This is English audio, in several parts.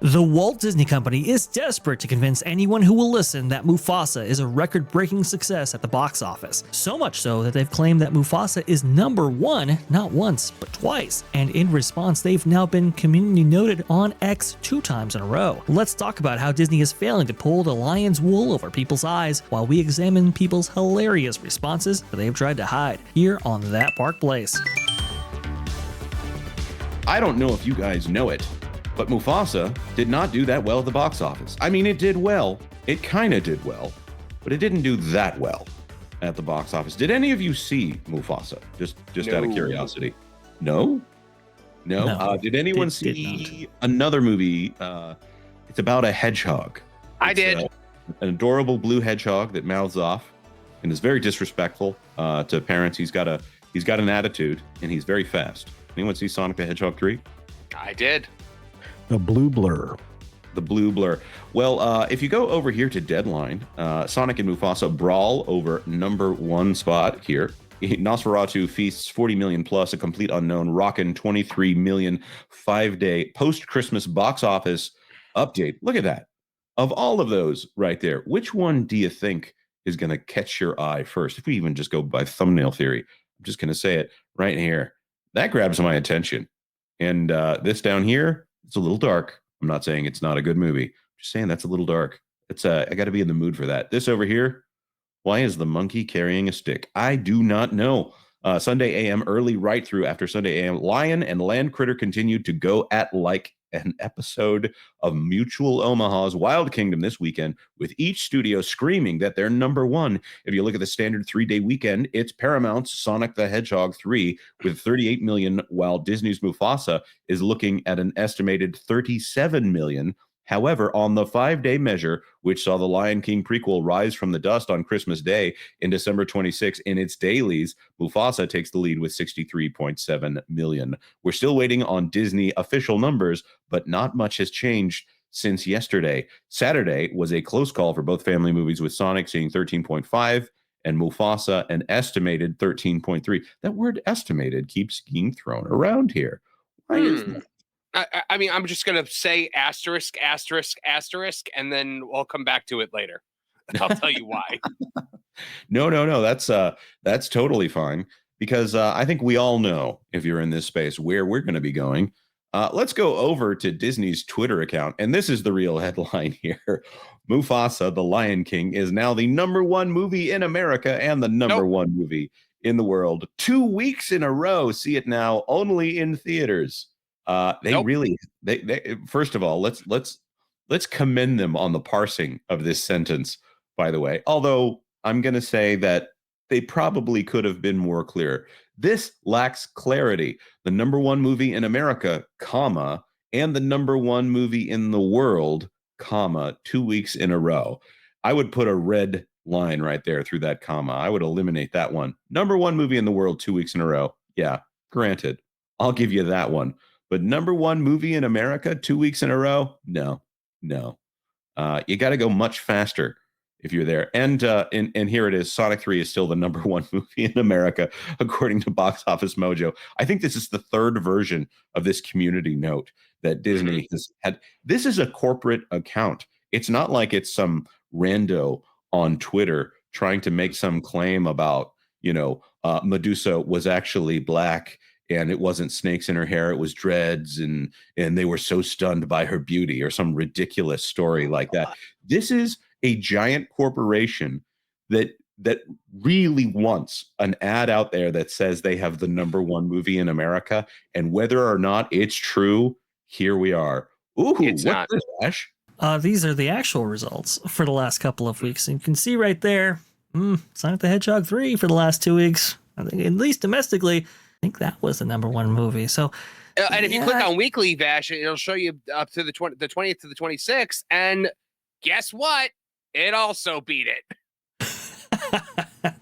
The Walt Disney Company is desperate to convince anyone who will listen that Mufasa is a record-breaking success at the box office. So much so that they've claimed that Mufasa is #1, not once, but twice. And in response, they've now been community noted on X 2 times in a row. Let's talk about how Disney is failing to pull the lion's wool over people's eyes while we examine people's hilarious responses that they've tried to hide here on That Park Place. I don't know if you guys know it, but Mufasa did not do that well at the box office. I mean, it did well. It kind of did well, but it didn't do that well at the box office. Did any of you see Mufasa? Just No. out of curiosity. No? Did anyone see another movie? It's about a hedgehog. I did. An adorable blue hedgehog that mouths off and is very disrespectful to parents. He's got an attitude and he's very fast. Anyone see Sonic the Hedgehog 3? I did. The Blue Blur. The Blue Blur. Well, if you go over here to Deadline, Sonic and Mufasa brawl over #1 spot here. Nosferatu feasts 40 million plus, a complete unknown, rockin' 23 million 5-day post-Christmas box office update. Look at that. Of all of those right there, which one do you think is going to catch your eye first? If we even just go by thumbnail theory, I'm just going to say it right here. That grabs my attention. And this down here, it's a little dark. I'm not saying it's not a good movie. I'm just saying that's a little dark. It's I got to be in the mood for that. This over here, why is the monkey carrying a stick? I do not know. Sunday AM early right through after Sunday AM, Lion and Land Critter continued to go at like an episode of Mutual Omaha's Wild Kingdom this weekend, with each studio screaming that they're #1. If you look at the standard 3-day weekend, it's Paramount's Sonic the Hedgehog 3 with 38 million, while Disney's Mufasa is looking at an estimated 37 million. However, on the 5-day measure, which saw the Lion King prequel rise from the dust on Christmas Day in December 26 in its dailies, Mufasa takes the lead with 63.7 million. We're still waiting on Disney official numbers, but not much has changed since yesterday. Saturday was a close call for both family movies, with Sonic seeing 13.5 and Mufasa an estimated 13.3. That word estimated keeps being thrown around here. Why is that? I mean, I'm just going to say asterisk, asterisk, asterisk, and then I'll come back to it later. I'll tell you why. No. That's totally fine, because I think we all know, if you're in this space, where we're going to be going. Let's go over to Disney's Twitter account, and this is the real headline here. Mufasa, the Lion King, is now the #1 movie in America and the #1 movie in the world. 2 weeks in a row. See it now only in theaters. They first of all, let's commend them on the parsing of this sentence, by the way. Although I'm going to say that they probably could have been more clear. This lacks clarity. The #1 movie in America, comma, and the #1 movie in the world, comma, 2 weeks in a row. I would put a red line right there through that comma. I would eliminate that one. #1 movie in the world, 2 weeks in a row. Yeah, granted. I'll give you that one. But #1 movie in America, 2 weeks in a row? No. You got to go much faster if you're there. And here it is. Sonic 3 is still the #1 movie in America, according to Box Office Mojo. I think this is the third version of this community note that Disney has had. This is a corporate account. It's not like it's some rando on Twitter trying to make some claim about, Medusa was actually black and it wasn't snakes in her hair, it was dreads, and they were so stunned by her beauty, or some ridiculous story like that. This is a giant corporation that really wants an ad out there that says they have the #1 movie in America, and whether or not it's true, here we are. Ooh, It's what's not. this, Ash? These are the actual results for the last couple of weeks. And you can see right there, Sonic the Hedgehog 3 for the last 2 weeks. I think, at least domestically, I think that was the #1 movie. So, And if you click on weekly, Vash, it'll show you up to the 20th to the 26th. And guess what? It also beat it.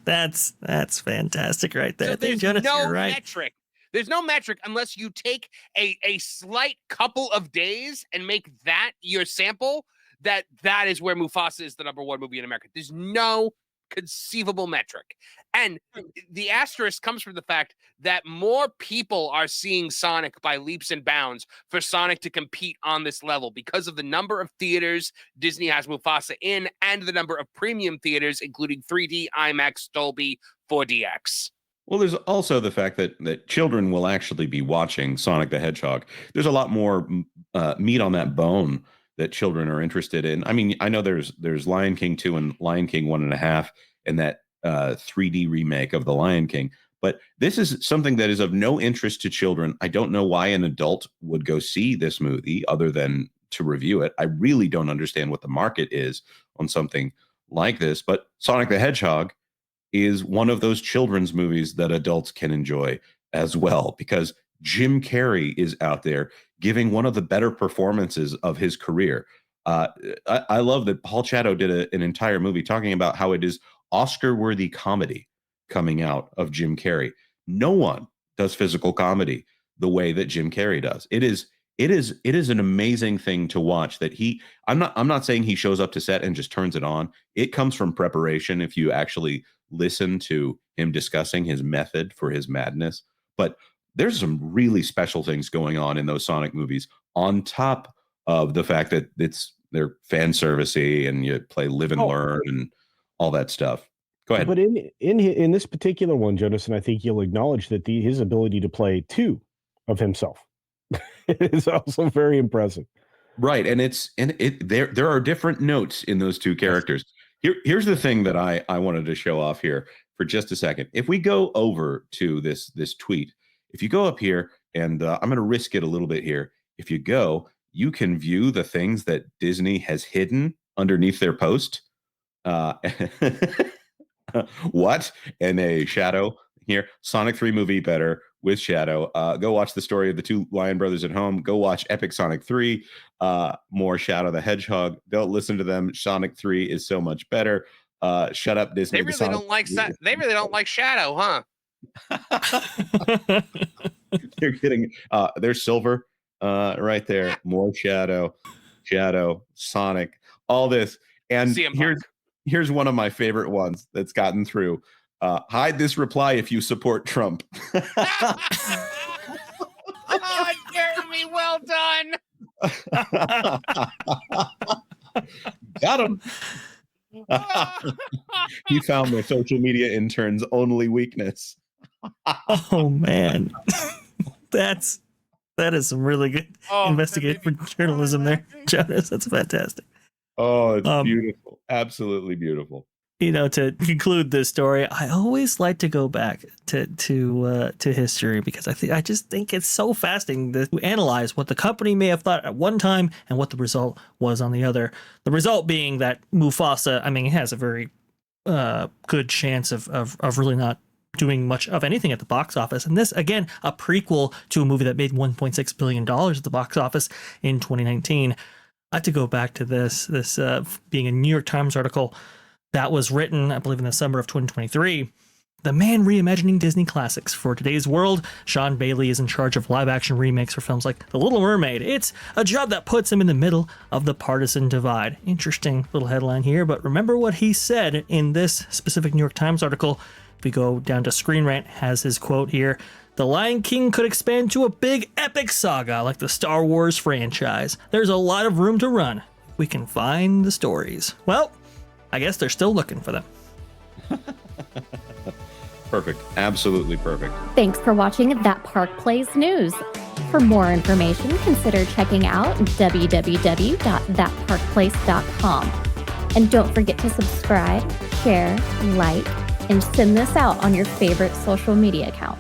that's fantastic right there. So I think, there's Jonas, no you're right. metric. There's no metric unless you take a slight couple of days and make that your sample. That is where Mufasa is the #1 movie in America. There's no conceivable metric. And the asterisk comes from the fact that more people are seeing Sonic by leaps and bounds for Sonic to compete on this level because of the number of theaters Disney has Mufasa in and the number of premium theaters, including 3D, IMAX, Dolby, 4DX. Well, there's also the fact that children will actually be watching Sonic the Hedgehog. There's a lot more meat on that bone that children are interested in. I mean, I know there's Lion King 2 and Lion King 1.5 and that 3D remake of The Lion King. But this is something that is of no interest to children. I don't know why an adult would go see this movie other than to review it. I really don't understand what the market is on something like this. But Sonic the Hedgehog is one of those children's movies that adults can enjoy as well, because Jim Carrey is out there giving one of the better performances of his career. I love that Paul Chato did an entire movie talking about how it is Oscar-worthy comedy coming out of Jim Carrey. No one does physical comedy the way that Jim Carrey does. It is an amazing thing to watch that I'm not saying he shows up to set and just turns it on. It comes from preparation if you actually listen to him discussing his method for his madness. But there's some really special things going on in those Sonic movies, on top of the fact that they're fan servicey and you play live and learn and all that stuff. Go ahead. But in this particular one, Jonas, and I think you'll acknowledge that his ability to play two of himself is also very impressive. Right, and there are different notes in those two characters. Here's the thing that I wanted to show off here for just a second. If we go over to this tweet, if you go up here, and I'm going to risk it a little bit here. If you go, you can view the things that Disney has hidden underneath their post. What? And a shadow here. Sonic 3 movie better with shadow. Go watch the story of the two Lion brothers at home. Go watch Epic Sonic 3. More Shadow the Hedgehog. Don't listen to them. Sonic 3 is so much better. Shut up, Disney. They really don't like They really don't like Shadow, huh? You're kidding. There's Silver right there. More Shadow, Sonic, all this. And here's one of my favorite ones that's gotten through. Hide this reply if you support Trump. Oh, Jeremy, well done. Got him. He found the social media intern's only weakness. Oh man, that is some really good investigative journalism there, Jonas. That's fantastic. Oh, it's beautiful, absolutely beautiful. You know, to conclude this story, I always like to go back to history because I just think it's so fascinating to analyze what the company may have thought at one time and what the result was on the other. The result being that Mufasa, I mean, it has a very good chance of really not doing much of anything at the box office. And this, again, a prequel to a movie that made $1.6 billion at the box office in 2019. I have to go back to this being a New York Times article that was written, I believe, in the summer of 2023. The man reimagining Disney classics for today's world. Sean Bailey is in charge of live-action remakes for films like The Little Mermaid. It's a job that puts him in the middle of the partisan divide. Interesting little headline here, but remember what he said in this specific New York Times article. If we go down to Screen Rant, has his quote here. The Lion King could expand to a big epic saga like the Star Wars franchise. There's a lot of room to run. We can find the stories. Well, I guess they're still looking for them. Perfect. Absolutely perfect. Thanks for watching That Park Plays News. For more information, consider checking out www.thatparkplace.com. And don't forget to subscribe, share, like, and send this out on your favorite social media accounts.